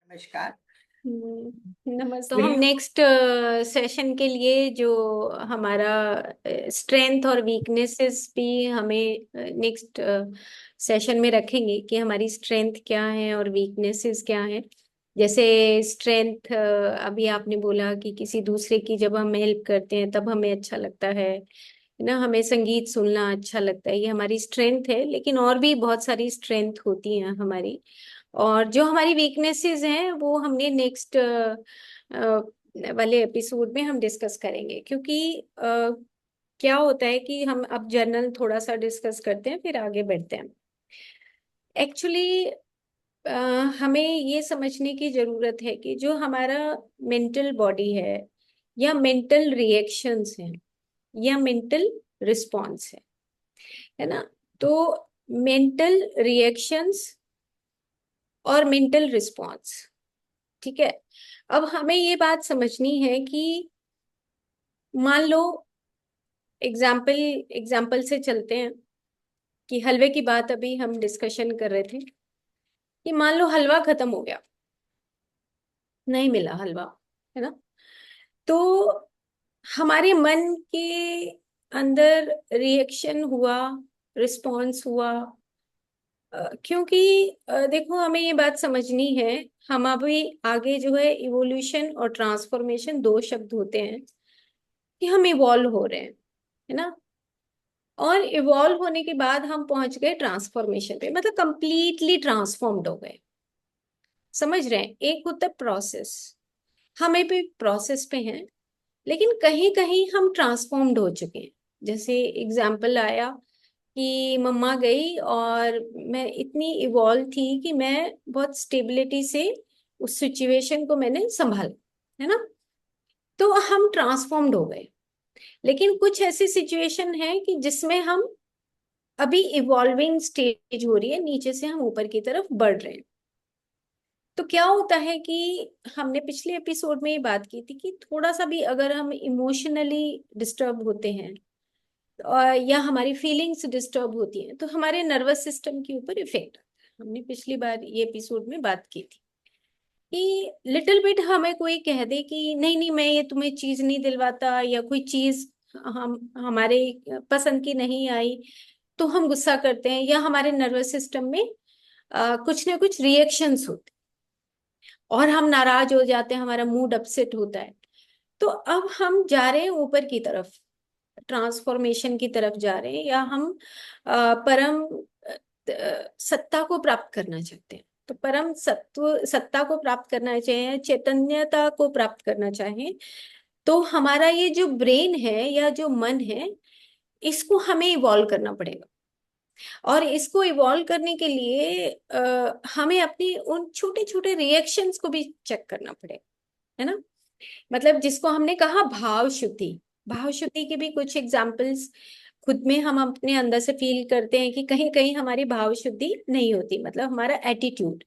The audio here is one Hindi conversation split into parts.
नमस्कार। तो नमस्ते। हम नेक्स्ट सेशन के लिए जो हमारा स्ट्रेंथ और वीकनेसेस भी हमें नेक्स्ट सेशन में रखेंगे कि हमारी स्ट्रेंथ क्या है और वीकनेसेस क्या है। जैसे स्ट्रेंथ, अभी आपने बोला कि किसी दूसरे की जब हम हेल्प करते हैं तब हमें अच्छा लगता है ना, हमें संगीत सुनना अच्छा लगता है, ये हमारी स्ट्रेंथ है। लेकिन और भी बहुत सारी स्ट्रेंथ होती हैं हमारी। और जो हमारी वीकनेसेस हैं वो हमने नेक्स्ट वाले एपिसोड में हम डिस्कस करेंगे, क्योंकि क्या होता है कि हम अब जर्नल थोड़ा सा डिस्कस करते हैं फिर आगे बढ़ते हैं। एक्चुअली हमें ये समझने की जरूरत है कि जो हमारा मेंटल बॉडी है या मेंटल रिएक्शंस हैं या मेंटल रिस्पॉन्स है ना। तो मेंटल रिएक्शंस और मेंटल रिस्पॉन्स, ठीक है। अब हमें ये बात समझनी है कि मान लो, एग्जाम्पल एग्जाम्पल से चलते हैं कि हलवे की बात अभी हम डिस्कशन कर रहे थे कि मान लो हलवा खत्म हो गया, नहीं मिला हलवा, है ना। तो हमारे मन के अंदर रिएक्शन हुआ, रिस्पॉन्स हुआ। क्योंकि देखो, हमें ये बात समझनी है, हम अभी आगे जो है इवोल्यूशन और ट्रांसफॉर्मेशन दो शब्द होते हैं कि हम इवॉल्व हो रहे हैं, है ना। और इवॉल्व होने के बाद हम पहुंच गए ट्रांसफॉर्मेशन पे, मतलब कंप्लीटली ट्रांसफॉर्म्ड हो गए। समझ रहे हैं, एक होता है प्रोसेस, हमें भी प्रोसेस पे हैं, लेकिन कहीं कहीं हम ट्रांसफॉर्म्ड हो चुके हैं। जैसे एग्जाम्पल आया कि मम्मा गई और मैं इतनी इवॉल्व थी कि मैं बहुत स्टेबिलिटी से उस सिचुएशन को मैंने संभाला, है ना। तो हम ट्रांसफॉर्म्ड हो गए। लेकिन कुछ ऐसी सिचुएशन है कि जिसमें हम अभी इवॉल्विंग स्टेज हो रही है, नीचे से हम ऊपर की तरफ बढ़ रहे हैं। तो क्या होता है कि हमने पिछले एपिसोड में ये बात की थी कि थोड़ा सा भी अगर हम इमोशनली डिस्टर्ब होते हैं और या हमारी फीलिंग्स डिस्टर्ब होती हैं तो हमारे नर्वस सिस्टम के ऊपर इफेक्ट आता है। हमने पिछली बार ये एपिसोड में बात की थी कि लिटिल बिट हमें कोई कह दे कि नहीं नहीं, मैं ये तुम्हें चीज नहीं दिलवाता, या कोई चीज हम हमारे पसंद की नहीं आई, तो हम गुस्सा करते हैं या हमारे नर्वस सिस्टम में कुछ ना कुछ रिएक्शंस होते हैं और हम नाराज हो जाते हैं, हमारा मूड अपसेट होता है। तो अब हम जा रहे हैं ऊपर की तरफ, ट्रांसफॉर्मेशन की तरफ जा रहे हैं, या हम परम सत्ता को प्राप्त करना चाहते हैं। तो परम सत्व सत्ता को प्राप्त करना चाहें, चैतन्यता को प्राप्त करना चाहें, तो हमारा ये जो ब्रेन है या जो मन है, इसको हमें इवॉल्व करना पड़ेगा। और इसको इवॉल्व करने के लिए हमें अपनी उन छोटे छोटे रिएक्शंस को भी चेक करना पड़ेगा, है ना। मतलब जिसको हमने कहा भाव शुद्धि, भाव शुद्धि के भी कुछ एग्जाम्पल्स खुद में हम अपने अंदर से फील करते हैं कि कहीं कहीं हमारी भाव शुद्धि नहीं होती, मतलब हमारा एटीट्यूड,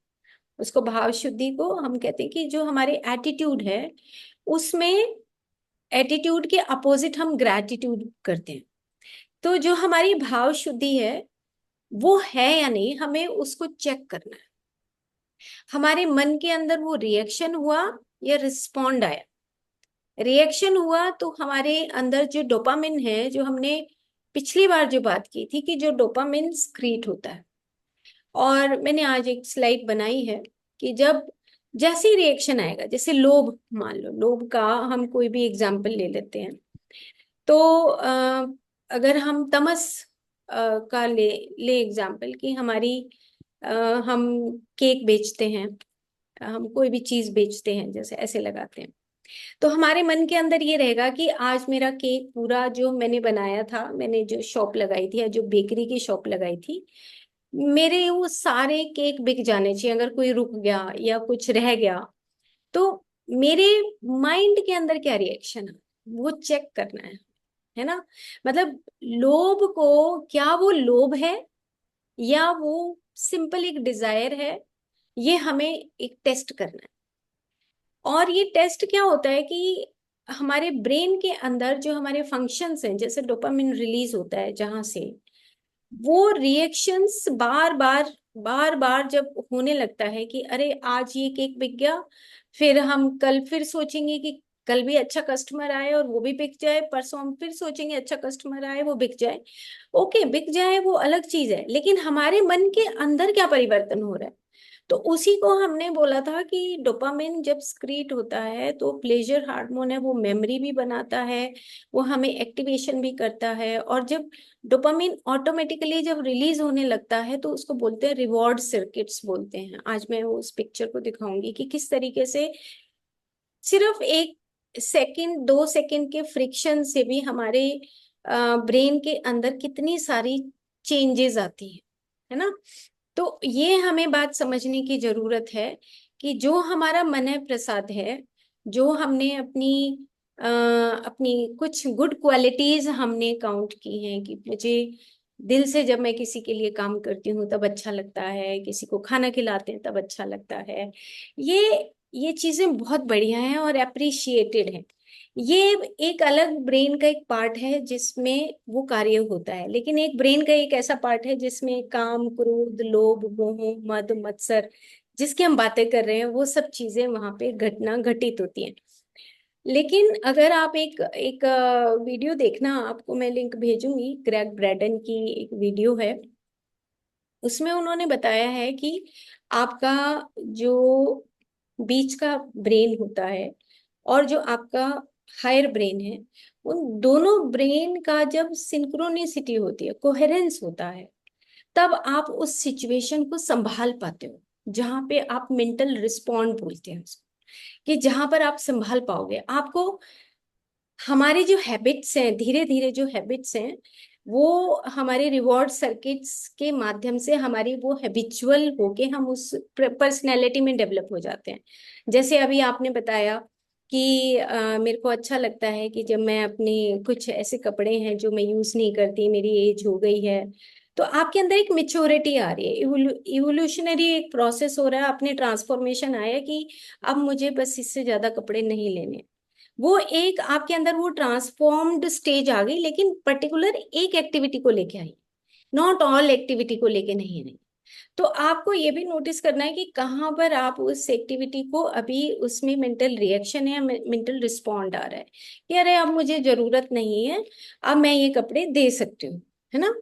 उसको भाव शुद्धि को हम कहते हैं कि जो हमारे एटीट्यूड है उसमें, एटीट्यूड के अपोजिट हम ग्रैटिट्यूड करते हैं। तो जो हमारी भाव शुद्धि है वो है या नहीं, हमें उसको चेक करना है। हमारे मन के अंदर वो रिएक्शन हुआ या रिस्पॉन्ड आया। रिएक्शन हुआ तो हमारे अंदर जो डोपामिन है, जो हमने पिछली बार जो बात की थी कि जो डोपामिन क्रिएट होता है। और मैंने आज एक स्लाइड बनाई है कि जब जैसे रिएक्शन आएगा, जैसे लोभ, मान लो लोभ का हम कोई भी एग्जाम्पल ले लेते हैं। तो अगर हम तमस का ले ले एग्जाम्पल कि हमारी अ, हम केक बेचते हैं, हम कोई भी चीज बेचते हैं, जैसे ऐसे लगाते हैं। तो हमारे मन के अंदर ये रहेगा कि आज मेरा केक पूरा जो मैंने बनाया था, मैंने जो शॉप लगाई थी या जो बेकरी की शॉप लगाई थी, मेरे वो सारे केक बिक जाने चाहिए। अगर कोई रुक गया या कुछ रह गया तो मेरे माइंड के अंदर क्या रिएक्शन है वो चेक करना है ना। मतलब लोभ को, क्या वो लोभ है या वो सिंपल एक डिजायर है, ये हमें एक टेस्ट करना है। और ये टेस्ट क्या होता है कि हमारे ब्रेन के अंदर जो हमारे फंक्शंस हैं, जैसे डोपामिन रिलीज होता है जहां से, वो रिएक्शंस बार बार बार बार जब होने लगता है कि अरे आज ये केक बिक गया, फिर हम कल फिर सोचेंगे कि कल भी अच्छा कस्टमर आए और वो भी बिक जाए, परसों हम फिर सोचेंगे अच्छा कस्टमर आए वो बिक जाए। ओके, बिक जाए वो अलग चीज है, लेकिन हमारे मन के अंदर क्या परिवर्तन हो रहा है? तो उसी को हमने बोला था कि डोपामिन जब सक्रिएट होता है तो प्लेजर हार्मोन है, वो मेमोरी भी बनाता है, वो हमें एक्टिवेशन भी करता है। और जब डोपामिन ऑटोमेटिकली जब रिलीज होने लगता है तो उसको बोलते हैं रिवॉर्ड सर्किट्स बोलते हैं। आज मैं उस पिक्चर को दिखाऊंगी कि किस तरीके से सिर्फ 1 सेकंड 2 सेकंड के फ्रिक्शन से भी हमारे ब्रेन के अंदर कितनी सारी चेंजेस आती है ना। तो ये हमें बात समझने की जरूरत है कि जो हमारा मन है प्रसाद है, जो हमने अपनी कुछ गुड क्वालिटीज हमने काउंट की हैं कि मुझे दिल से जब मैं किसी के लिए काम करती हूँ तब अच्छा लगता है, किसी को खाना खिलाते हैं तब अच्छा लगता है, ये चीजें बहुत बढ़िया हैं और अप्रिशिएटेड हैं। ये एक अलग ब्रेन का एक पार्ट है जिसमें वो कार्य होता है, लेकिन एक ब्रेन का एक ऐसा पार्ट है जिसमें काम, क्रोध, लोभ, मोह, मद, मत्सर, जिसकी हम बातें कर रहे हैं, वो सब चीजें वहां पे घटना घटित होती हैं। लेकिन अगर आप एक एक वीडियो देखना, आपको मैं लिंक भेजूंगी, ग्रेग ब्रैडन की एक वीडियो है, उसमें उन्होंने बताया है कि आपका जो बीच का ब्रेन होता है और जो आपका हायर ब्रेन है, उन दोनों ब्रेन का जब सिंक्रोनिसिटी होती है, कोहेरेंस होता है, तब आप उस सिचुएशन को संभाल पाते हो। जहां पे आप मेंटल रिस्पॉन्ड बोलते हैं उसको, कि जहां पर आप संभाल पाओगे आपको। हमारे जो हैबिट्स हैं, धीरे धीरे जो हैबिट्स हैं, वो हमारे रिवॉर्ड सर्किट्स के माध्यम से हमारी वो हैबिचुअल होके हम उस पर्सनैलिटी में डेवलप हो जाते हैं। जैसे अभी आपने बताया कि मेरे को अच्छा लगता है कि जब मैं अपने कुछ ऐसे कपड़े हैं जो मैं यूज नहीं करती, मेरी एज हो गई है, तो आपके अंदर एक मेच्योरिटी आ रही है, इवोल्यूशनरी एक प्रोसेस हो रहा है, अपने ट्रांसफॉर्मेशन आया कि अब मुझे बस इससे ज्यादा कपड़े नहीं लेने। वो एक आपके अंदर वो ट्रांसफॉर्म्ड स्टेज आ गई, लेकिन पर्टिकुलर एक एक्टिविटी को लेके आई, नॉट ऑल एक्टिविटी को लेके नहीं, नहीं। तो आपको ये भी नोटिस करना है कि कहाँ पर आप उस एक्टिविटी को अभी उसमें मेंटल रिएक्शन या मेंटल रिस्पॉन्ड आ रहा है कि अरे अब मुझे जरूरत नहीं है, अब मैं ये कपड़े दे सकती हूँ, है ना।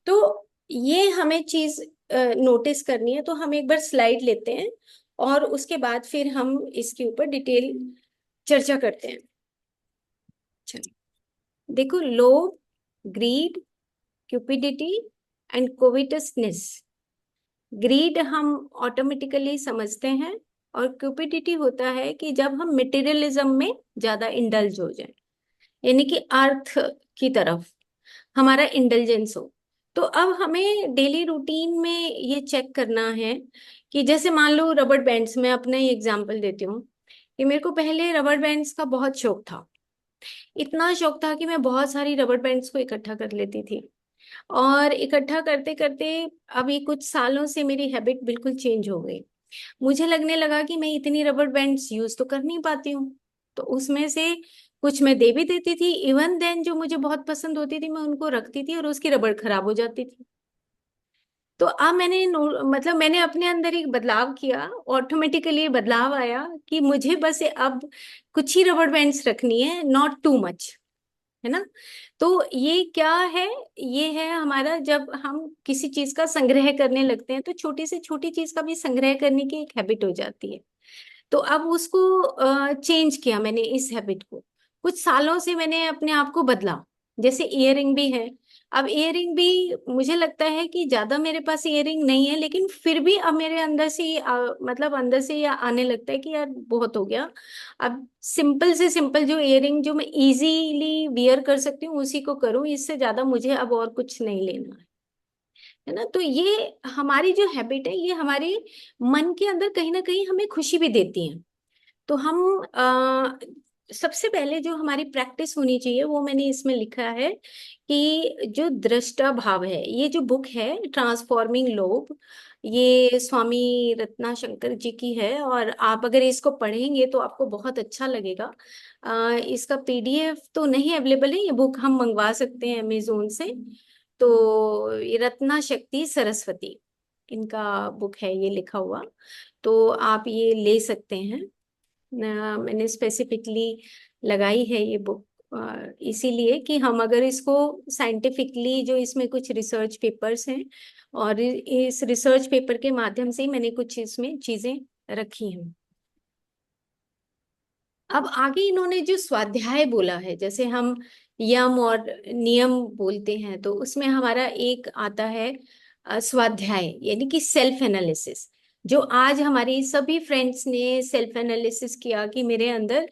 तो ये हमें चीज नोटिस करनी है। तो हम एक बार स्लाइड लेते हैं और उसके बाद फिर हम इसके ऊपर डिटेल चर्चा करते हैं। चलो, देखो, लोभ, ग्रीड, क्यूपिडिटी एंड कोविटसनेस। ग्रीड हम ऑटोमेटिकली समझते हैं, और क्यूपिडिटी होता है कि जब हम मटेरियलिज्म में ज्यादा इंडल्ज हो जाए, यानी कि अर्थ की तरफ हमारा इंडल्जेंस हो। तो अब हमें डेली रूटीन में ये चेक करना है कि जैसे मान लो रबड़ बैंड्स, में अपना ही एग्जांपल देती हूँ कि मेरे को पहले रबड़ बैंड्स का बहुत शौक था। इतना शौक था कि मैं बहुत सारी रबड़ बैंड्स को इकट्ठा कर लेती थी, और इकट्ठा करते करते अभी कुछ सालों से मेरी हैबिट बिल्कुल चेंज हो गई। मुझे लगने लगा कि मैं इतनी रबड़ बैंड्स यूज तो कर नहीं पाती हूँ, तो उसमें से कुछ मैं दे भी देती थी, इवन देन जो मुझे बहुत पसंद होती थी मैं उनको रखती थी और उसकी रबड़ खराब हो जाती थी। तो अब मतलब मैंने अपने अंदर एक बदलाव किया, ऑटोमेटिकली बदलाव आया कि मुझे बस अब कुछ ही रबड़ बैंड्स रखनी है, नॉट टू मच, है ना। तो ये क्या है? ये है हमारा, जब हम किसी चीज का संग्रह करने लगते हैं तो छोटी से छोटी चीज का भी संग्रह करने की एक हैबिट हो जाती है। तो अब उसको चेंज किया मैंने, इस हैबिट को कुछ सालों से मैंने अपने आप को बदला। जैसे इयररिंग भी है, अब इयररिंग भी मुझे लगता है कि ज्यादा मेरे पास इयररिंग नहीं है, लेकिन फिर भी अब मेरे अंदर से मतलब अंदर से ये आने लगता है कि यार बहुत हो गया, अब सिंपल से सिंपल जो इयररिंग जो मैं इजीली वियर कर सकती हूँ उसी को करूँ, इससे ज्यादा मुझे अब और कुछ नहीं लेना है ना। तो ये हमारी जो हैबिट है, ये हमारे मन के अंदर कहीं ना कहीं हमें खुशी भी देती है। तो हम सबसे पहले जो हमारी प्रैक्टिस होनी चाहिए वो मैंने इसमें लिखा है कि जो दृष्टा भाव है, ये जो बुक है ट्रांसफॉर्मिंग लोभ, ये स्वामी रत्ना शंकर जी की है, और आप अगर इसको पढ़ेंगे तो आपको बहुत अच्छा लगेगा। इसका पीडीएफ तो नहीं अवेलेबल है, ये बुक हम मंगवा सकते हैं अमेजोन से। तो ये रत्ना शक्ति सरस्वती, इनका बुक है ये लिखा हुआ, तो आप ये ले सकते हैं। मैंने स्पेसिफिकली लगाई है ये बुक इसीलिए कि हम अगर इसको साइंटिफिकली, जो इसमें कुछ रिसर्च पेपर्स हैं और इस रिसर्च पेपर के माध्यम से ही मैंने कुछ इसमें चीजें रखी हैं। अब आगे इन्होंने जो स्वाध्याय बोला है, जैसे हम यम और नियम बोलते हैं, तो उसमें हमारा एक आता है स्वाध्याय, यानी कि सेल्फ एनालिसिस। जो आज हमारी सभी फ्रेंड्स ने सेल्फ एनालिसिस किया कि मेरे अंदर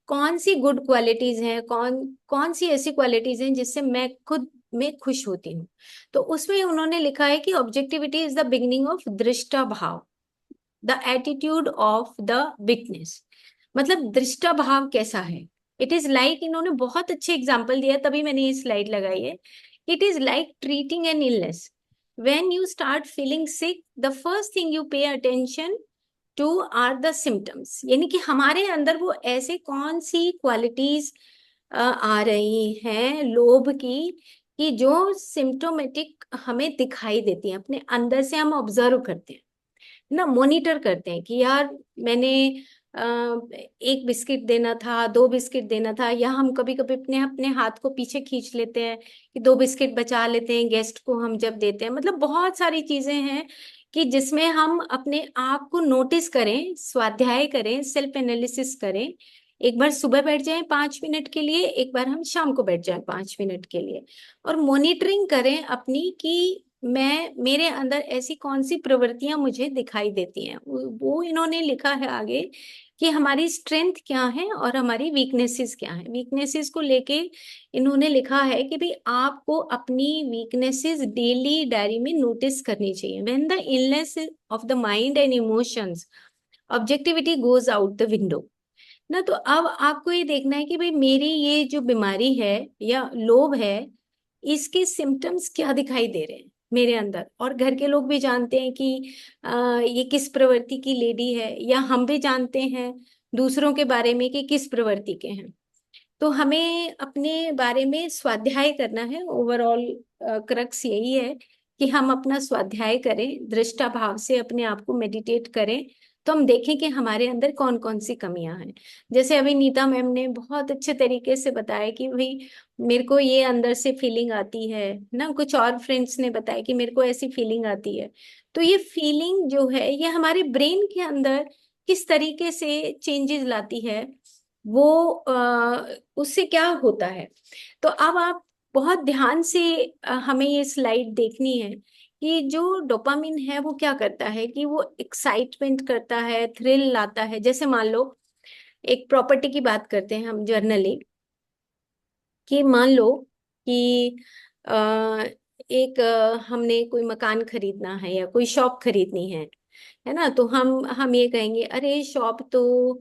कौन सी गुड क्वालिटीज हैं, कौन कौन सी ऐसी क्वालिटीज हैं जिससे मैं खुद में खुश होती हूँ। तो उसमें उन्होंने लिखा है कि objectivity is the beginning of दृष्टा भाव, the attitude of the witness. मतलब दृष्टा भाव कैसा है? इट इज लाइक, इन्होंने बहुत अच्छे एग्जाम्पल दिया तभी मैंने ये स्लाइड लगाई है। It is like treating an illness. When you start feeling sick, the first thing you pay attention to are the symptoms. यानी कि हमारे अंदर वो ऐसे कौन सी क्वालिटीज आ रही हैं लोभ की, कि जो सिम्टोमेटिक हमें दिखाई देती हैं, अपने अंदर से हम ऑब्जर्व करते हैं ना, मॉनिटर करते हैं कि यार मैंने अ, एक बिस्किट देना था, दो बिस्किट देना था, या हम कभी कभी अपने अपने हाथ को पीछे खींच लेते हैं कि दो बिस्किट बचा लेते हैं गेस्ट को हम जब देते हैं। मतलब बहुत सारी चीजें हैं कि जिसमें हम अपने आप को नोटिस करें, स्वाध्याय करें, सेल्फ एनालिसिस करें। एक बार सुबह बैठ जाएं 5 मिनट के लिए, एक बार हम शाम को बैठ जाएं 5 मिनट के लिए, और मॉनिटरिंग करें अपनी कि मैं, मेरे अंदर ऐसी कौन सी प्रवृत्तियां मुझे दिखाई देती हैं। वो इन्होंने लिखा है आगे कि हमारी स्ट्रेंथ क्या है और हमारी वीकनेसेस क्या है। वीकनेसेस को लेके इन्होंने लिखा है कि भाई आपको अपनी वीकनेसेस डेली डायरी में नोटिस करनी चाहिए। When the illness of the mind and emotions, objectivity goes out the window ना। तो अब आपको ये देखना है कि भाई मेरी ये जो बीमारी है या लोभ है, इसके सिम्टम्स क्या दिखाई दे रहे हैं मेरे अंदर। और घर के लोग भी जानते हैं कि ये किस प्रवृत्ति की लेडी है, या हम भी जानते हैं दूसरों के बारे में कि किस प्रवृत्ति के हैं। तो हमें अपने बारे में स्वाध्याय करना है। ओवरऑल क्रक्स यही है कि हम अपना स्वाध्याय करें, दृष्टा भाव से अपने आप को मेडिटेट करें, तो हम देखें कि हमारे अंदर कौन कौन सी कमियां हैं। जैसे अभी नीता मैम ने बहुत अच्छे तरीके से बताया कि भाई मेरे को ये अंदर से फीलिंग आती है ना, कुछ और फ्रेंड्स ने बताया कि मेरे को ऐसी फीलिंग आती है। तो ये फीलिंग जो है ये हमारे ब्रेन के अंदर किस तरीके से चेंजेस लाती है, वो उससे क्या होता है। तो अब आप बहुत ध्यान से हमें ये स्लाइड देखनी है कि जो डोपामिन है वो क्या करता है, कि वो एक्साइटमेंट करता है, थ्रिल लाता है। जैसे मान लो एक प्रॉपर्टी की बात करते हैं हम जनरली, कि मान लो कि एक हमने कोई मकान खरीदना है या कोई शॉप खरीदनी है ना। तो हम ये कहेंगे अरे शॉप तो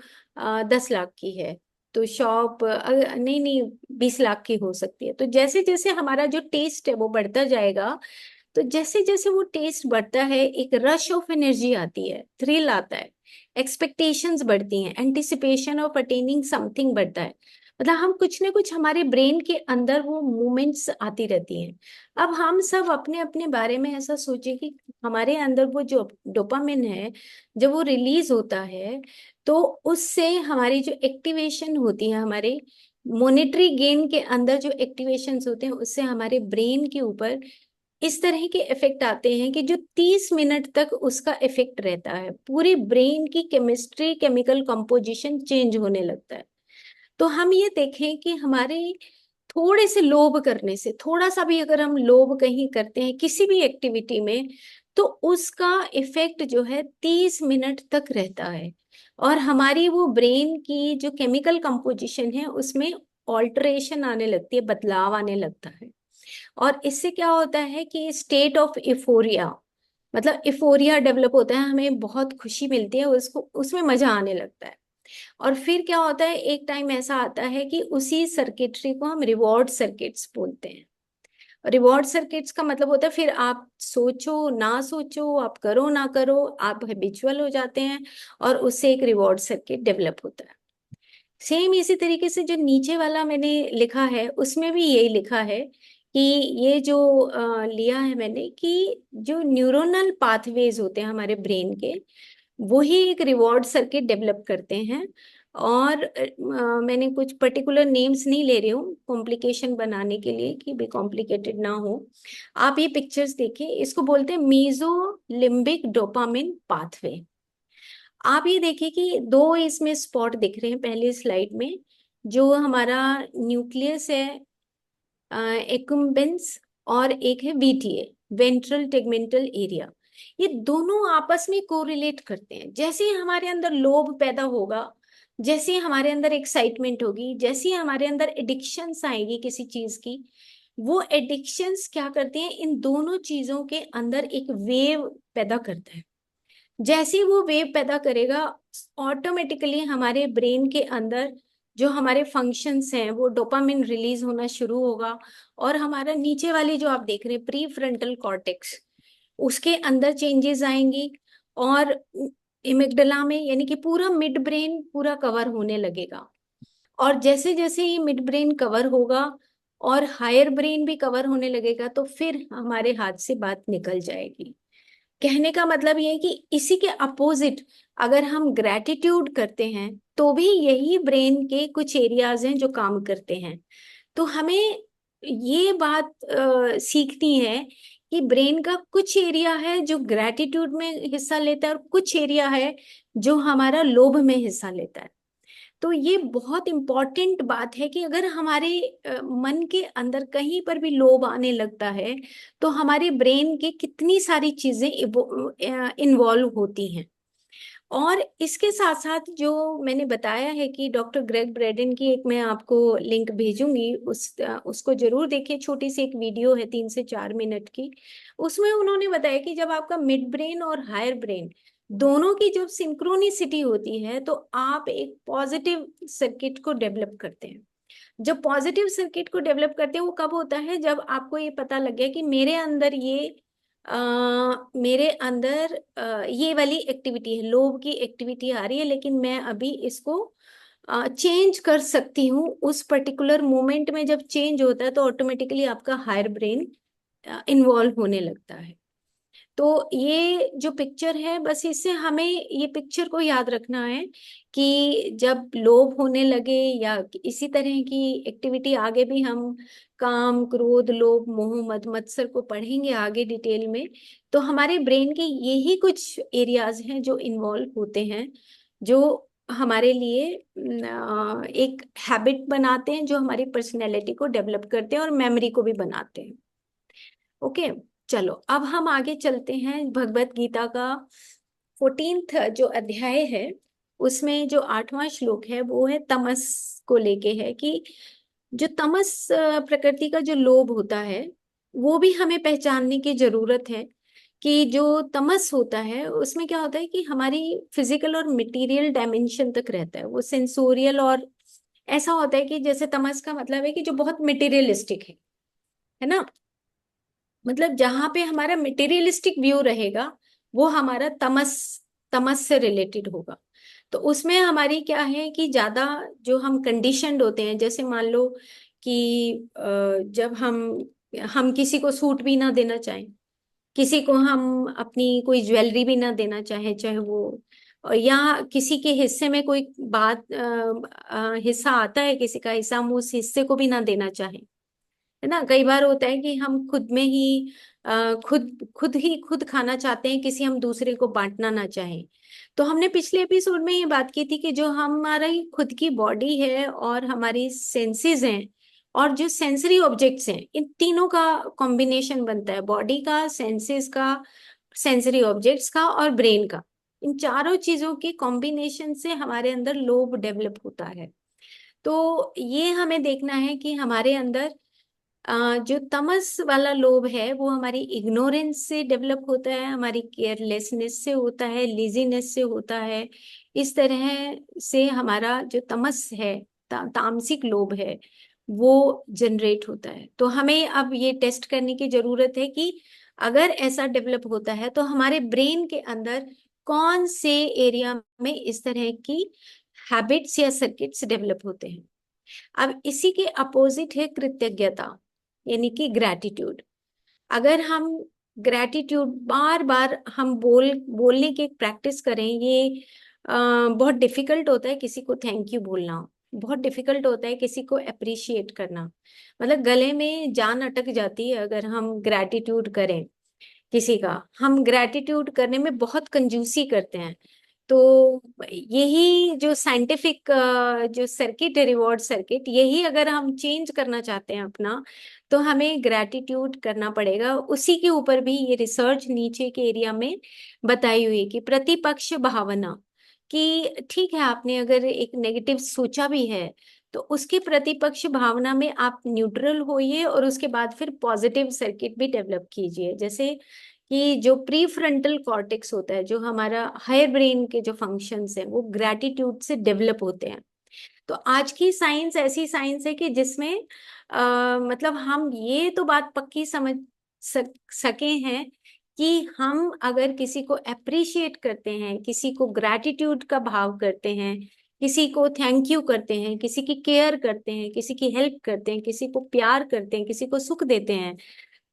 10 लाख की है, तो शॉप नहीं नहीं 20 लाख की हो सकती है। तो जैसे जैसे हमारा जो टेस्ट है वो बढ़ता जाएगा, तो जैसे जैसे वो टेस्ट बढ़ता है एक रश ऑफ एनर्जी आती है, थ्रिल आता है, एक्सपेक्टेशंस बढ़ती हैं, एंटिसिपेशन ऑफ अटेनिंग समथिंग बढ़ता है। मतलब हम कुछ ना कुछ हमारे ब्रेन के अंदर वो मूवमेंट्स आती रहती हैं। अब हम सब अपने अपने बारे में ऐसा सोचे कि हमारे अंदर वो जो डोपामिन है जब वो रिलीज होता है, तो उससे हमारी जो एक्टिवेशन होती है, हमारे मोनेटरी गेन के अंदर जो एक्टिवेशंस होते हैं, उससे हमारे ब्रेन के ऊपर इस तरह के इफेक्ट आते हैं कि जो 30 मिनट तक उसका इफेक्ट रहता है। पूरे ब्रेन की केमिस्ट्री, केमिकल कंपोजिशन चेंज होने लगता है। तो हम ये देखें कि हमारे थोड़े से लोभ करने से, थोड़ा सा भी अगर हम लोभ कहीं करते हैं किसी भी एक्टिविटी में, तो उसका इफेक्ट जो है 30 मिनट तक रहता है। और हमारी वो ब्रेन की जो केमिकल कंपोजिशन है उसमें ऑल्टरेशन आने लगती है, बदलाव आने लगता है। और इससे क्या होता है कि स्टेट ऑफ इफोरिया, मतलब इफोरिया डेवलप होता है, हमें बहुत खुशी मिलती है, उसको उसमें मजा आने लगता है। और फिर क्या होता है, एक टाइम ऐसा आता है कि उसी सर्किटरी को हम रिवॉर्ड सर्किट्स बोलते हैं। रिवॉर्ड सर्किट्स का मतलब होता है फिर आप सोचो ना सोचो, आप करो ना करो, आप हैबिचुअल हो जाते हैं, और उससे एक रिवॉर्ड सर्किट डेवलप होता है। सेम इसी तरीके से जो नीचे वाला मैंने लिखा है उसमें भी यही लिखा है कि ये जो लिया है मैंने कि जो न्यूरोनल पाथवेज होते हैं हमारे ब्रेन के, वो ही एक रिवॉर्ड सर्किट डेवलप करते हैं। और मैंने कुछ पर्टिकुलर नेम्स नहीं ले रही हूँ कॉम्प्लिकेशन बनाने के लिए कि भी कॉम्प्लिकेटेड ना हो। आप ये पिक्चर्स देखिए, इसको बोलते हैं मीजो लिम्बिक डोपामिन पाथवे। आप ये देखिए कि दो इसमें स्पॉट दिख रहे हैं पहले स्लाइड में। जो हमारा न्यूक्लियस है एक्कुम्बेंस, और एक है वीटीए वेंट्रल टेगमेंटल एरिया। ये दोनों आपस में कोरिलेट करते हैं। जैसे ही हमारे अंदर लोभ पैदा होगा, जैसे ही हमारे अंदर एक्साइटमेंट होगी, जैसे ही हमारे अंदर एडिक्शंस आएगी किसी चीज की, वो एडिक्शंस क्या करते हैं, इन दोनों चीजों के अंदर एक वेव पैदा करता है। जैसे ही वो वेव पैदा करेगा, ऑटोमेटिकली हमारे ब्रेन के अंदर जो हमारे फंक्शंस हैं वो डोपामिन रिलीज होना शुरू होगा। और हमारा नीचे वाली जो आप देख रहे हैं प्री फ्रंटल कॉर्टेक्स, उसके अंदर चेंजेस आएंगी। और इमिग्डला में, यानी कि पूरा मिड ब्रेन पूरा कवर होने लगेगा। और जैसे जैसे ये मिड ब्रेन कवर होगा और हायर ब्रेन भी कवर होने लगेगा, तो फिर हमारे हाथ से बात निकल जाएगी। कहने का मतलब ये है कि इसी के अपोजिट अगर हम ग्रेटिट्यूड करते हैं, तो भी यही ब्रेन के कुछ एरियाज हैं जो काम करते हैं। तो हमें ये बात सीखनी है कि ब्रेन का कुछ एरिया है जो ग्रेटिट्यूड में हिस्सा लेता है, और कुछ एरिया है जो हमारा लोभ में हिस्सा लेता है। तो ये बहुत इंपॉर्टेंट बात है कि अगर हमारे मन के अंदर कहीं पर भी लोभ आने लगता है, तो हमारे ब्रेन के कितनी सारी चीजें इन्वॉल्व होती हैं। और इसके साथ साथ जो मैंने बताया है कि डॉक्टर ग्रेग ब्रेडन की एक मैं आपको लिंक भेजूंगी, उसको जरूर देखिए। छोटी सी एक वीडियो है 3 से 4 मिनट की। उसमें उन्होंने बताया कि जब आपका मिड ब्रेन और हायर ब्रेन दोनों की जब सिंक्रोनिसिटी होती है, तो आप एक पॉजिटिव सर्किट को डेवलप करते हैं। जब पॉजिटिव सर्किट को डेवलप करते हैं वो कब होता है, जब आपको ये पता लग गया कि मेरे अंदर ये वाली एक्टिविटी है, लोभ की एक्टिविटी आ रही है, लेकिन मैं अभी इसको चेंज कर सकती हूँ। उस पर्टिकुलर मोमेंट में जब चेंज होता है, तो ऑटोमेटिकली आपका हायर ब्रेन इन्वॉल्व होने लगता है। तो ये जो पिक्चर है, बस इससे हमें ये पिक्चर को याद रखना है कि जब लोभ होने लगे या इसी तरह की एक्टिविटी आगे भी हम काम क्रोध लोभ मोह मद मत्सर को पढ़ेंगे आगे डिटेल में, तो हमारे ब्रेन के यही कुछ एरियाज हैं जो इन्वॉल्व होते हैं, जो हमारे लिए एक हैबिट बनाते हैं, जो हमारी पर्सनैलिटी को डेवलप करते हैं और मेमोरी को भी बनाते हैं। ओके, चलो अब हम आगे चलते हैं। भगवत गीता का 14th जो अध्याय है, उसमें जो 8वां श्लोक है वो है तमस को लेके है कि जो तमस प्रकृति का जो लोभ होता है, वो भी हमें पहचानने की जरूरत है। कि जो तमस होता है उसमें क्या होता है कि हमारी फिजिकल और मटेरियल डायमेंशन तक रहता है, वो सेंसोरियल। और ऐसा होता है कि जैसे तमस का मतलब है कि जो बहुत मटेरियलिस्टिक है ना। मतलब जहां पे हमारा मटेरियलिस्टिक व्यू रहेगा, वो हमारा तमस तमस से रिलेटेड होगा। तो उसमें हमारी क्या है कि ज्यादा जो हम कंडीशनड होते हैं, जैसे मान लो कि जब हम किसी को सूट भी ना देना चाहें, किसी को हम अपनी कोई ज्वेलरी भी ना देना चाहे, चाहे वो या किसी के हिस्से में कोई बात हिस्सा आता है, किसी का हिस्सा हम उस हिस्से को भी ना देना चाहें, है ना। कई बार होता है कि हम खुद में ही खुद खाना चाहते हैं, किसी हम दूसरे को बांटना ना चाहें। तो हमने पिछले एपिसोड में ये बात की थी कि जो हमारा ही खुद की बॉडी है और हमारी सेंसेस हैं और जो सेंसरी ऑब्जेक्ट्स हैं, इन तीनों का कॉम्बिनेशन बनता है, बॉडी का, सेंसेस का, सेंसरी ऑब्जेक्ट्स का और ब्रेन का। इन चारों चीजों के कॉम्बिनेशन से हमारे अंदर लोभ डेवलप होता है। तो ये हमें देखना है कि हमारे अंदर जो तमस वाला लोभ है वो हमारी इग्नोरेंस से डेवलप होता है, हमारी केयरलेसनेस से होता है, लेजीनेस से होता है। इस तरह से हमारा जो तमस है, तामसिक लोभ है, वो जनरेट होता है। तो हमें अब ये टेस्ट करने की जरूरत है कि अगर ऐसा डेवलप होता है, तो हमारे ब्रेन के अंदर कौन से एरिया में इस तरह की हैबिट्स या सर्किट्स डेवलप होते हैं। अब इसी के अपोजिट है कृतज्ञता। यानी कि ग्रैटिट्यूड। अगर हम ग्रैटिट्यूड बार बार हम बोलने की प्रैक्टिस करें, ये बहुत डिफिकल्ट होता है किसी को थैंक यू बोलना, बहुत डिफिकल्ट होता है किसी को अप्रिशिएट करना। मतलब गले में जान अटक जाती है अगर हम ग्रैटिट्यूड करें किसी का। हम ग्रैटिट्यूड करने में बहुत कंजूसी करते हैं। तो यही जो साइंटिफिक जो सर्किट है, रिवॉर्ड सर्किट, यही अगर हम चेंज करना चाहते हैं अपना, तो हमें ग्रैटिट्यूड करना पड़ेगा। उसी के ऊपर भी ये रिसर्च नीचे के एरिया में बताई हुई है कि प्रतिपक्ष भावना, कि ठीक है आपने अगर एक नेगेटिव सोचा भी है तो उसके प्रतिपक्ष भावना में आप न्यूट्रल होइए और उसके बाद फिर पॉजिटिव सर्किट भी डेवलप कीजिए। जैसे कि जो प्री फ्रंटल कॉर्टेक्स होता है, जो हमारा हायर ब्रेन के जो फंक्शंस हैं, वो ग्रैटिट्यूड से डेवलप होते हैं। तो आज की साइंस ऐसी साइंस है कि जिसमें मतलब हम ये तो बात पक्की समझ सके हैं कि हम अगर किसी को अप्रिशिएट करते हैं, किसी को ग्रैटिट्यूड का भाव करते हैं, किसी को थैंक यू करते हैं, किसी की केयर करते हैं, किसी की हेल्प करते हैं, किसी को प्यार करते हैं, किसी को सुख देते हैं,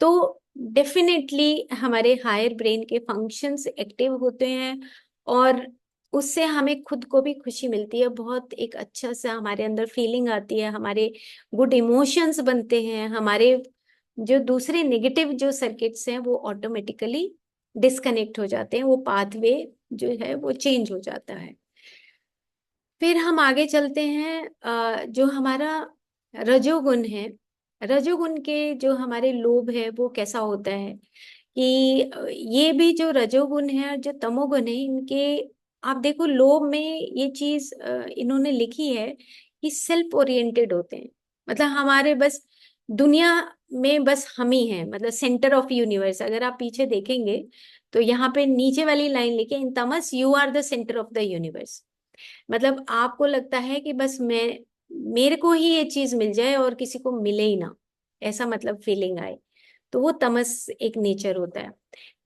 तो डेफिनेटली हमारे हायर ब्रेन के फंक्शंस एक्टिव होते हैं और उससे हमें खुद को भी खुशी मिलती है। बहुत एक अच्छा सा हमारे अंदर फीलिंग आती है, हमारे गुड इमोशंस बनते हैं, हमारे जो दूसरे नेगेटिव जो सर्किट्स हैं वो ऑटोमेटिकली डिस्कनेक्ट हो जाते हैं, वो पाथवे जो है वो चेंज हो जाता है। फिर हम आगे चलते हैं। जो हमारा रजोगुण है, रजोगुण के जो हमारे लोभ है वो कैसा होता है कि ये भी जो रजोगुण है और जो तमोगुण है, इनके आप देखो लोभ में ये चीज इन्होंने लिखी है कि सेल्फ ओरिएंटेड होते हैं। मतलब हमारे बस दुनिया में बस हम ही हैं, मतलब सेंटर ऑफ यूनिवर्स। अगर आप पीछे देखेंगे तो यहाँ पे नीचे वाली लाइन लिखे, in Tamas you are the centre of the universe. मतलब आपको लगता है कि बस मेरे को ही ये चीज मिल जाए और किसी को मिले ही ना, ऐसा मतलब फीलिंग आए, तो वो तमस एक नेचर होता है।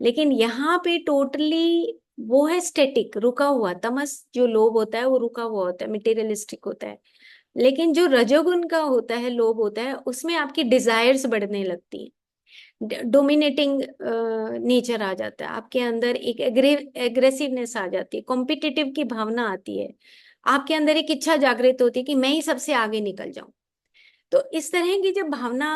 लेकिन यहाँ पे टोटली वो है स्टेटिक, रुका हुआ। तमस जो लोभ होता है वो रुका हुआ होता है, मटेरियलिस्टिक होता है। लेकिन जो रजोगुण का होता है, लोभ होता है, उसमें आपकी डिजायर्स बढ़ने लगती है, डोमिनेटिंग नेचर आ जाता है आपके अंदर, एक एग्रेसिवनेस आ जाती है, कॉम्पिटिटिव की भावना आती है, आपके अंदर एक इच्छा जागृत होती है कि मैं ही सबसे आगे निकल जाऊं। तो इस तरह की जब भावना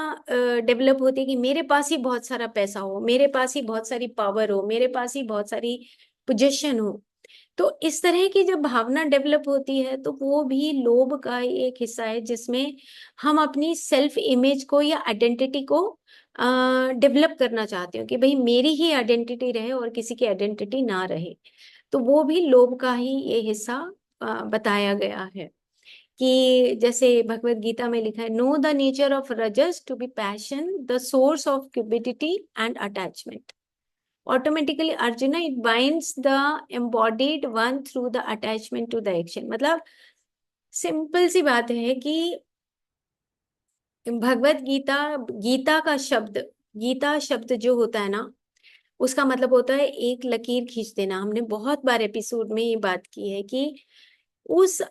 डेवलप होती है कि मेरे पास ही बहुत सारा पैसा हो, मेरे पास ही बहुत सारी पावर हो, मेरे पास ही बहुत सारी पोजीशन हो, तो इस तरह की जब भावना डेवलप होती है तो वो भी लोभ का ही एक हिस्सा है, जिसमें हम अपनी सेल्फ इमेज को या आइडेंटिटी को डेवलप करना चाहते हो कि भाई मेरी ही आइडेंटिटी रहे और किसी की आइडेंटिटी ना रहे। तो वो भी लोभ का ही ये हिस्सा बताया गया है। कि जैसे भगवत गीता में लिखा है, know the nature of rajas to be passion, the source of cupidity and attachment. Automatically Arjuna it binds the embodied one through the attachment to the action. मतलब सिंपल सी बात है कि भगवत गीता, गीता का शब्द, गीता शब्द जो होता है ना, उसका मतलब होता है एक लकीर खींच देना। हमने बहुत बार एपिसोड में ये बात की है कि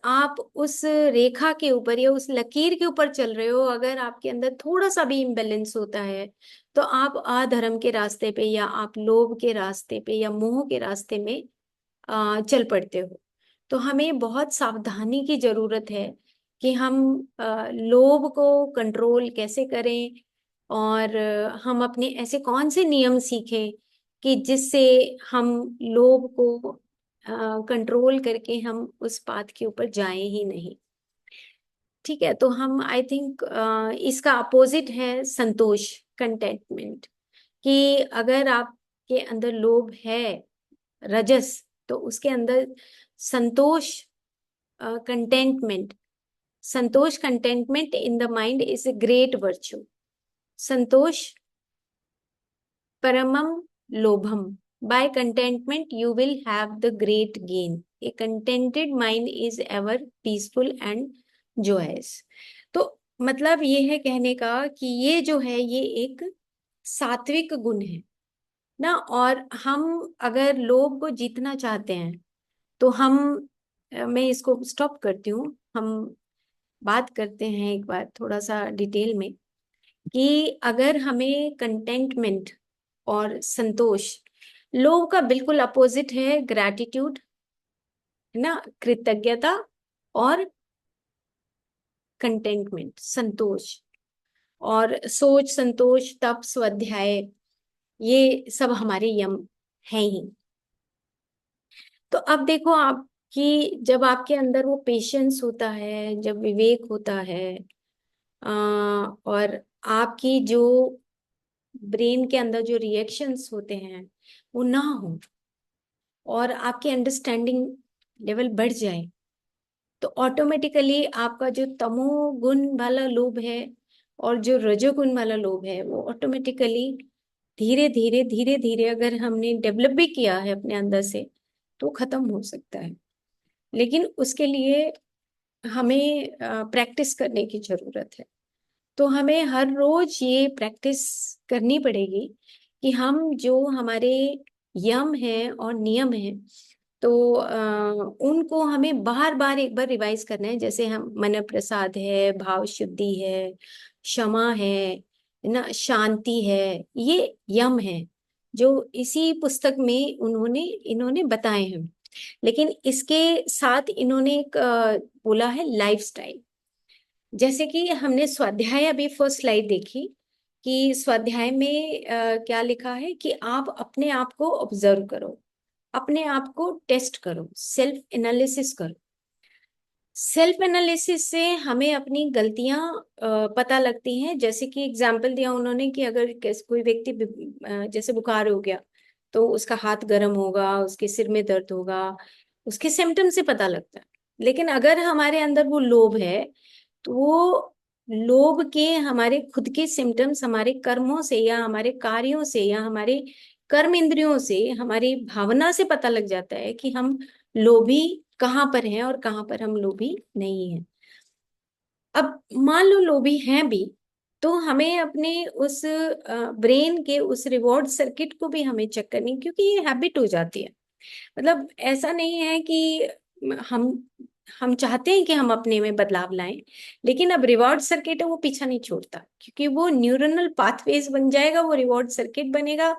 आप उस रेखा के ऊपर या उस लकीर के ऊपर चल रहे हो, अगर आपके अंदर थोड़ा सा भी इम्बेलेंस होता है तो आप अधर्म के रास्ते पे या आप लोभ के रास्ते पे या मोह के रास्ते में चल पड़ते हो। तो हमें बहुत सावधानी की जरूरत है कि हम लोभ को कंट्रोल कैसे करें, और हम अपने ऐसे कौन से नियम सीखें कि जिससे हम लोभ को कंट्रोल करके हम उस पाथ के ऊपर जाएं ही नहीं। ठीक है, तो हम आई थिंक इसका अपोजिट है संतोष, कंटेंटमेंट। कि अगर आपके अंदर लोभ है, रजस, तो उसके अंदर संतोष, कंटेंटमेंट, संतोष contentment in the mind is a great virtue. संतोष परमम लोभम, by contentment you will have the great gain, a contented mind is ever peaceful and joyous। तो मतलब ये है कहने का कि ये जो है ये एक सात्विक गुण है ना। और हम अगर लोभ को जीतना चाहते हैं तो हम मैं इसको स्टॉप करती हूँ, हम बात करते हैं एक बार थोड़ा सा डिटेल में कि अगर हमें कंटेंटमेंट और संतोष, लोभ का बिल्कुल अपोजिट है ग्रैटिट्यूड, है ना, कृतज्ञता और कंटेंटमेंट, संतोष। और सोच, संतोष, तप, स्वाध्याय, ये सब हमारे यम हैं ही। तो अब देखो आप कि जब आपके अंदर वो पेशेंस होता है, जब विवेक होता है, और आपकी जो ब्रेन के अंदर जो रिएक्शंस होते हैं वो ना हो, और आपकी अंडरस्टैंडिंग लेवल बढ़ जाए, तो ऑटोमेटिकली आपका जो तमोगुण वाला लोभ है और जो रजोगुण वाला लोभ है वो ऑटोमेटिकली धीरे धीरे धीरे धीरे, अगर हमने डेवलप भी किया है अपने अंदर से, तो खत्म हो सकता है। लेकिन उसके लिए हमें प्रैक्टिस करने की जरूरत है। तो हमें हर रोज ये प्रैक्टिस करनी पड़ेगी कि हम जो हमारे यम है और नियम है, तो उनको हमें बार बार एक बार रिवाइज करना है। जैसे हम मन प्रसाद है, भाव शुद्धि है, क्षमा है ना, शांति है, ये यम है जो इसी पुस्तक में उन्होंने इन्होंने बताए हैं। लेकिन इसके साथ इन्होंने एक बोला है लाइफस्टाइल। जैसे कि हमने स्वाध्याय अभी फर्स्ट स्लाइड देखी कि स्वाध्याय में क्या लिखा है कि आप अपने आप को ऑब्जर्व करो, अपने आप को टेस्ट करो, सेल्फ एनालिसिस करो। सेल्फ एनालिसिस से हमें अपनी गलतियां पता लगती हैं। जैसे कि एग्जाम्पल दिया उन्होंने कि अगर कोई व्यक्ति जैसे बुखार हो गया, तो उसका हाथ गर्म होगा, उसके सिर में दर्द होगा, उसके सिम्टम से पता लगता है। लेकिन अगर हमारे अंदर वो लोभ है, तो वो लोभ के हमारे खुद के सिम्टम्स हमारे कर्मों से या हमारे कार्यों से या हमारे कर्म इंद्रियों से, हमारी भावना से पता लग जाता है कि हम लोभी कहाँ पर हैं और कहाँ पर हम लोभी नहीं हैं। अब मान लो लोभी हैं भी, तो हमें अपने उस ब्रेन के उस रिवॉर्ड सर्किट को भी हमें चेक करनी, क्योंकि ये हैबिट हो जाती है। मतलब ऐसा नहीं है कि हम हम चाहते हैं कि हम अपने में बदलाव लाएं, लेकिन अब रिवॉर्ड सर्किट है वो पीछा नहीं छोड़ता, क्योंकि वो न्यूरनल पाथवेज बन जाएगा, वो रिवॉर्ड सर्किट बनेगा।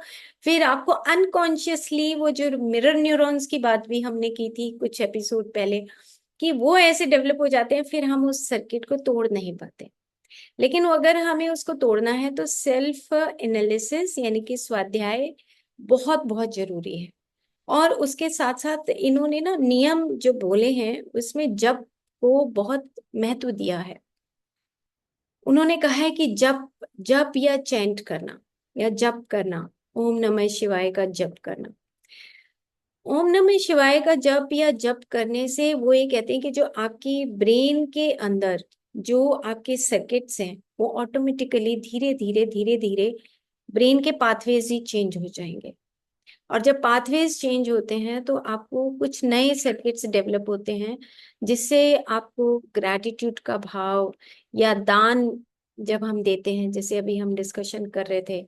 फिर आपको अनकॉन्शियसली वो जो मिरर न्यूरॉन्स की बात भी हमने की थी कुछ एपिसोड पहले, कि वो ऐसे डेवलप हो जाते हैं, फिर हम उस सर्किट को तोड़ नहीं पाते। लेकिन अगर हमें उसको तोड़ना है तो सेल्फ एनालिसिस यानी कि स्वाध्याय बहुत बहुत जरूरी है। और उसके साथ साथ इन्होंने ना नियम जो बोले हैं उसमें जप को बहुत महत्व दिया है। उन्होंने कहा है कि जप, जप या चैंट करना या जप करना, ओम नमः शिवाय का जप करना। ओम नमः शिवाय का जप या जप करने से वो ये कहते हैं कि जो आपकी ब्रेन के अंदर जो आपके सर्किट्स हैं वो ऑटोमेटिकली धीरे धीरे धीरे धीरे ब्रेन के पाथवेज ही चेंज हो जाएंगे। और जब पाथवेज चेंज होते हैं तो आपको कुछ नए सर्किट्स डेवलप होते हैं, जिससे आपको ग्रैटिट्यूड का भाव या दान जब हम देते हैं, जैसे अभी हम डिस्कशन कर रहे थे,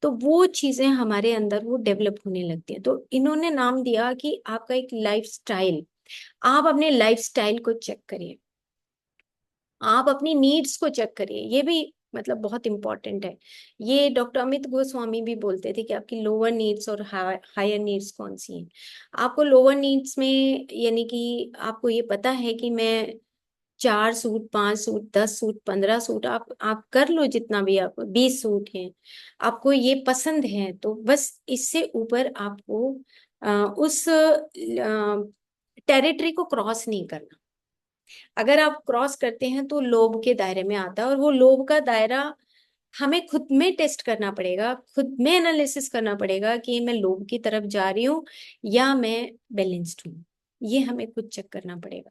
तो वो चीजें हमारे अंदर वो डेवलप होने लगती हैं। तो इन्होंने नाम दिया कि आपका एक लाइफ स्टाइल, आप अपने लाइफ स्टाइल को चेक करिए, आप अपनी नीड्स को चेक करिए। ये भी मतलब बहुत इंपॉर्टेंट है। ये डॉक्टर अमित गोस्वामी भी बोलते थे कि आपकी लोअर नीड्स और हायर नीड्स कौन सी हैं। आपको लोअर नीड्स में यानी कि आपको ये पता है कि मैं 4 सूट, 5 सूट, 10 सूट, 15 सूट, आप कर लो जितना भी, आप 20 सूट हैं, आपको ये पसंद है, तो बस इससे ऊपर आपको उस टेरिटरी को क्रॉस नहीं करना। अगर आप क्रॉस करते हैं तो लोभ के दायरे में आता है, और वो लोभ का दायरा हमें खुद में टेस्ट करना पड़ेगा, खुद में एनालिसिस करना पड़ेगा कि मैं लोभ की तरफ जा रही हूँ या मैं बैलेंस्ड हूँ। ये हमें खुद चेक करना पड़ेगा।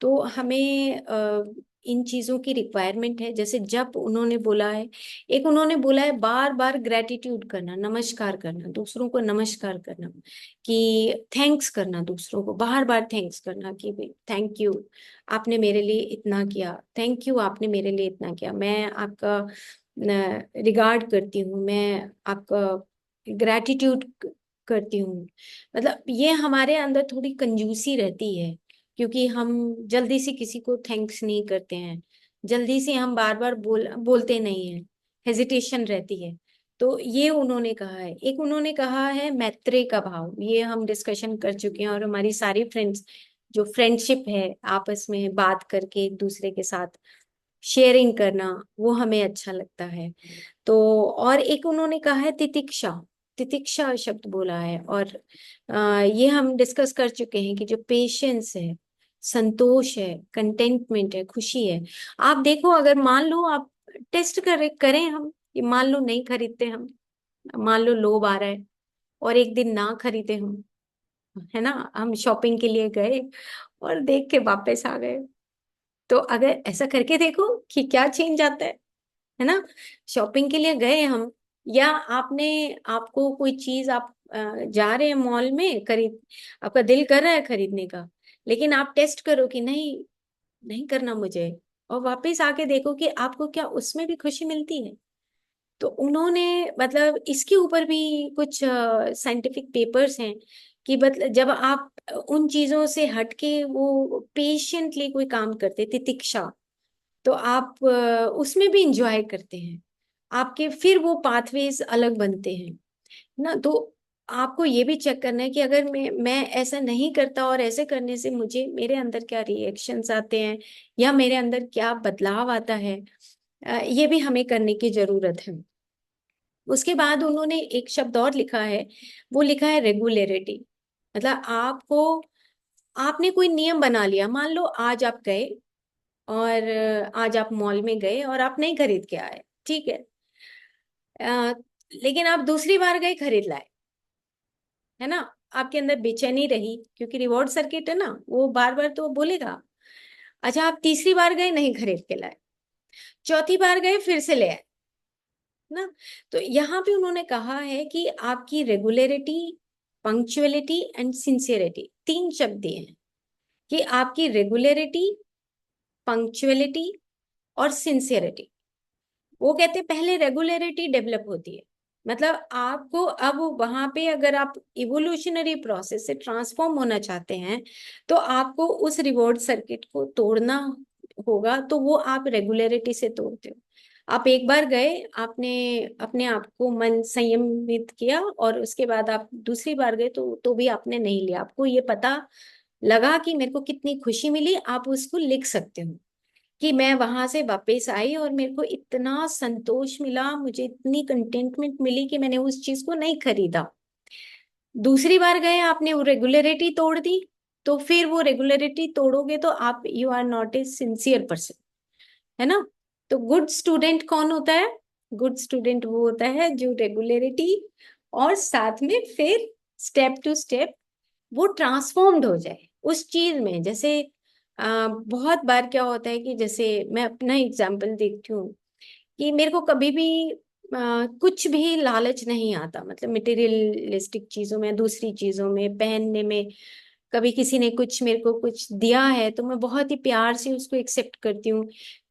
तो हमें इन चीजों की रिक्वायरमेंट है। जैसे जब उन्होंने बोला है, एक उन्होंने बोला है बार बार ग्रेटिट्यूड करना, नमस्कार करना, दूसरों को नमस्कार करना, कि थैंक्स करना, दूसरों को बार बार थैंक्स करना कि भाई थैंक यू, आपने मेरे लिए इतना किया, थैंक यू आपने मेरे लिए इतना किया, मैं आपका रिगार्ड करती हूँ, मैं आपका ग्रेटिट्यूड करती हूँ। मतलब ये हमारे अंदर थोड़ी कंजूसी रहती है, क्योंकि हम जल्दी से किसी को थैंक्स नहीं करते हैं, जल्दी से हम बार बार बोलते नहीं हैं। हेजिटेशन रहती है। तो ये उन्होंने कहा है। एक उन्होंने कहा है मैत्रेय का भाव, ये हम डिस्कशन कर चुके हैं, और हमारी सारी फ्रेंड्स जो फ्रेंडशिप है आपस में बात करके एक दूसरे के साथ शेयरिंग करना, वो हमें अच्छा लगता है। तो और एक उन्होंने कहा है तितिक्षा, तितिक्षा शब्द बोला है, और ये हम डिस्कस कर चुके हैं कि जो पेशेंस है, संतोष है, कंटेंटमेंट है, खुशी है। आप देखो, अगर मान लो आप टेस्ट करें हम, ये मान लो नहीं खरीदते हम, मान लो लोभ आ रहा है और एक दिन ना खरीदे हम, है ना, हम शॉपिंग के लिए गए और देख के वापस आ गए, तो अगर ऐसा करके देखो कि क्या चेंज आता है ना। शॉपिंग के लिए गए हम, या आपने, आपको कोई चीज आप जा रहे हैं मॉल में खरीद, आपका दिल कर रहा है खरीदने का, लेकिन आप टेस्ट करो कि नहीं, नहीं करना मुझे, और वापस आके देखो कि आपको क्या उसमें भी खुशी मिलती है। तो उन्होंने, मतलब इसके ऊपर भी कुछ साइंटिफिक पेपर्स हैं कि मतलब जब आप उन चीजों से हटके वो पेशेंटली कोई काम करते, तितिक्षा, तो आप उसमें भी इंजॉय करते हैं, आपके फिर वो पाथवेज अलग बनते हैं ना। तो आपको ये भी चेक करना है कि अगर मैं ऐसा नहीं करता और ऐसे करने से मुझे, मेरे अंदर क्या रिएक्शंस आते हैं, या मेरे अंदर क्या बदलाव आता है, ये भी हमें करने की जरूरत है। उसके बाद उन्होंने एक शब्द और लिखा है, वो लिखा है रेगुलरिटी। मतलब आपको, आपने कोई नियम बना लिया, मान लो आज आप गए और आज आप मॉल में गए और आप नहीं खरीद के आए, ठीक है, अ, लेकिन आप दूसरी बार गए खरीद लाए, है ना, आपके अंदर बेचैनी रही क्योंकि रिवॉर्ड सर्किट है ना, वो बार बार तो बोलेगा। अच्छा, आप तीसरी बार गए नहीं खरीद के लाए, चौथी बार गए फिर से ले आए ना। तो यहाँ पे उन्होंने कहा है कि आपकी रेगुलरिटी, पंक्चुअलिटी एंड सिंसियरिटी, तीन शब्द दिए हैं कि आपकी रेगुलरिटी, पंक्चुअलिटी और सिंसियरिटी। वो कहते हैं पहले रेगुलरिटी डेवलप होती है, मतलब आपको अब वहां पे अगर आप इवोल्यूशनरी प्रोसेस से ट्रांसफॉर्म होना चाहते हैं, तो आपको उस रिवॉर्ड सर्किट को तोड़ना होगा, तो वो आप रेगुलरिटी से तोड़ते हो। आप एक बार गए, आपने अपने आप को मन संयमित किया, और उसके बाद आप दूसरी बार गए तो भी आपने नहीं लिया, आपको ये पता लगा कि मेरे को कितनी खुशी मिली, आप उसको लिख सकते हो कि मैं वहां से वापस आई और मेरे को इतना संतोष मिला, मुझे इतनी कंटेंटमेंट मिली कि मैंने उस चीज को नहीं खरीदा। दूसरी बार गए, आपने वो रेगुलरिटी तोड़ दी, तो फिर वो रेगुलरिटी तोड़ोगे तो आप, you are not a sincere person, है ना। तो गुड स्टूडेंट कौन होता है? गुड स्टूडेंट वो होता है जो रेगुलरिटी और साथ में फिर स्टेप टू स्टेप वो ट्रांसफॉर्म्ड हो जाए उस चीज में। जैसे बहुत बार क्या होता है कि जैसे मैं अपना एग्जांपल देखती हूँ कि मेरे को कभी भी कुछ भी लालच नहीं आता, मतलब मटेरियलिस्टिक चीजों में, दूसरी चीजों में, पहनने में। कभी किसी ने कुछ मेरे को कुछ दिया है तो मैं बहुत ही प्यार से उसको एक्सेप्ट करती हूँ,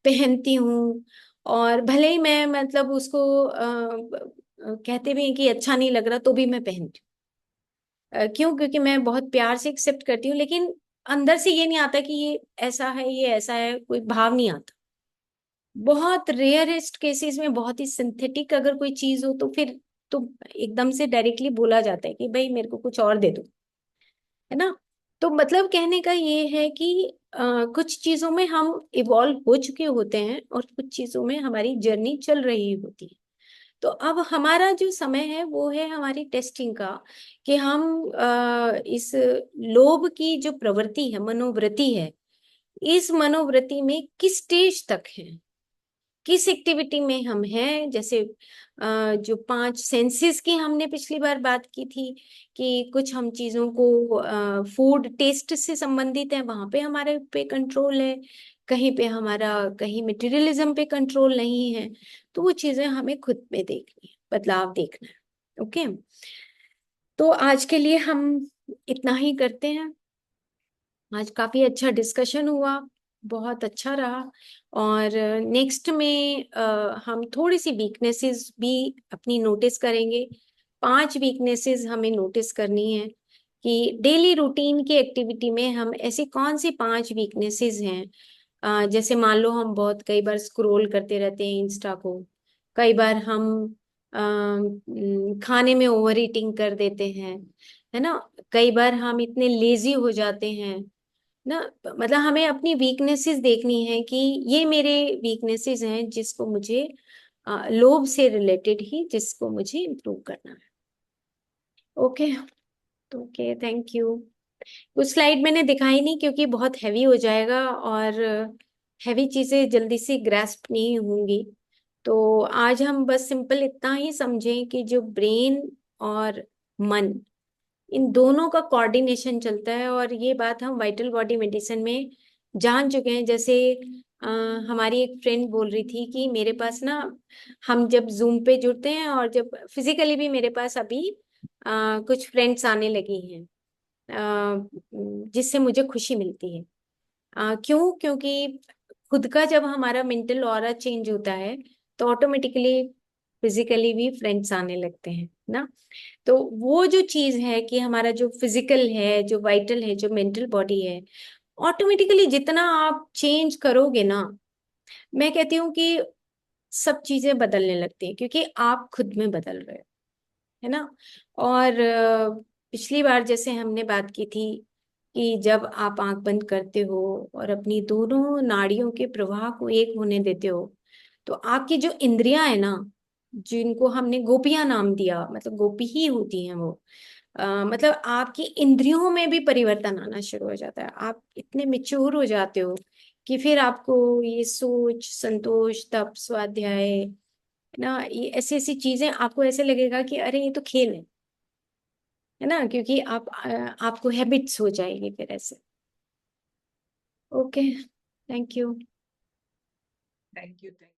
पहनती हूँ, और भले ही मैं मतलब उसको कहते भी हैं कि अच्छा नहीं लग रहा तो भी मैं पहनती हूँ। क्यों? क्योंकि मैं बहुत प्यार से एक्सेप्ट करती हूँ, लेकिन अंदर से ये नहीं आता कि ये ऐसा है, ये ऐसा है, कोई भाव नहीं आता। बहुत रेयरेस्ट केसेस में बहुत ही सिंथेटिक अगर कोई चीज हो तो फिर तो एकदम से डायरेक्टली बोला जाता है कि भाई मेरे को कुछ और दे दो, है ना। तो मतलब कहने का ये है कि कुछ चीजों में हम इवॉल्व हो चुके होते हैं और कुछ चीजों में हमारी जर्नी चल रही होती है। तो अब हमारा जो समय है वो है हमारी टेस्टिंग का, कि हम इस लोभ की जो प्रवृत्ति है, मनोवृत्ति है, इस मनोवृत्ति में किस स्टेज तक है, किस एक्टिविटी में हम हैं। जैसे जो पांच सेंसेस की हमने पिछली बार बात की थी कि कुछ हम चीजों को फूड टेस्ट से संबंधित है, वहां पे हमारे पे कंट्रोल है, कहीं पे हमारा, कहीं मटेरियलिज्म पे कंट्रोल नहीं है। तो वो चीजें हमें खुद में देखनी है, बदलाव देखना है। ओके, तो आज के लिए हम इतना ही करते हैं। आज काफी अच्छा डिस्कशन हुआ, बहुत अच्छा रहा। और नेक्स्ट में हम थोड़ी सी वीकनेसेस भी अपनी नोटिस करेंगे। पांच वीकनेसेस हमें नोटिस करनी है कि डेली रूटीन की एक्टिविटी में हम ऐसी कौन सी पांच वीकनेसेस हैं। जैसे मान लो हम बहुत कई बार स्क्रॉल करते रहते हैं इंस्टा को, कई बार हम खाने में ओवर ईटिंग कर देते हैं, है ना। कई बार हम इतने लेजी हो जाते हैं ना। मतलब हमें अपनी वीकनेसेस देखनी है कि ये मेरे वीकनेसेस हैं जिसको मुझे लोभ से रिलेटेड ही, जिसको मुझे इम्प्रूव करना है। ओके। Okay, thank you. कुछ स्लाइड मैंने दिखाई नहीं क्योंकि बहुत हैवी हो जाएगा, और हैवी चीजें जल्दी से ग्रैस्प नहीं होंगी। तो आज हम बस सिंपल इतना ही समझें कि जो ब्रेन और मन, इन दोनों का कोऑर्डिनेशन चलता है। और ये बात हम वाइटल बॉडी मेडिसिन में जान चुके हैं। जैसे अ, हमारी एक फ्रेंड बोल रही थी कि मेरे पास ना, हम जब जूम पे जुड़ते हैं और जब फिजिकली भी मेरे पास अभी कुछ फ्रेंड्स आने लगी हैं, जिससे मुझे खुशी मिलती है। क्यों? क्योंकि खुद का जब हमारा मेंटल ऑरा चेंज होता है तो ऑटोमेटिकली फिजिकली भी फ्रेंड्स आने लगते हैं ना। तो वो जो चीज है कि हमारा जो फिजिकल है, जो वाइटल है, जो मेंटल बॉडी है, ऑटोमेटिकली जितना आप चेंज करोगे ना, मैं कहती हूँ कि सब चीजें बदलने लगती हैं, क्योंकि आप खुद में बदल रहे हो, है ना। और पिछली बार जैसे हमने बात की थी कि जब आप आंख बंद करते हो और अपनी दोनों नाड़ियों के प्रवाह को एक होने देते हो, तो आपकी जो इंद्रियां है ना, जिनको हमने गोपियां नाम दिया, मतलब गोपी ही होती हैं वो, मतलब आपकी इंद्रियों में भी परिवर्तन आना शुरू हो जाता है। आप इतने मेच्योर हो जाते हो कि फिर आपको ये सोच, संतोष, तप, स्वाध्याय ना, ये ऐसी ऐसी चीजें आपको ऐसे लगेगा कि अरे ये तो खेल है ना, क्योंकि आप आपको हैबिट्स हो जाएगी फिर ऐसे। Okay, thank you. Thank you.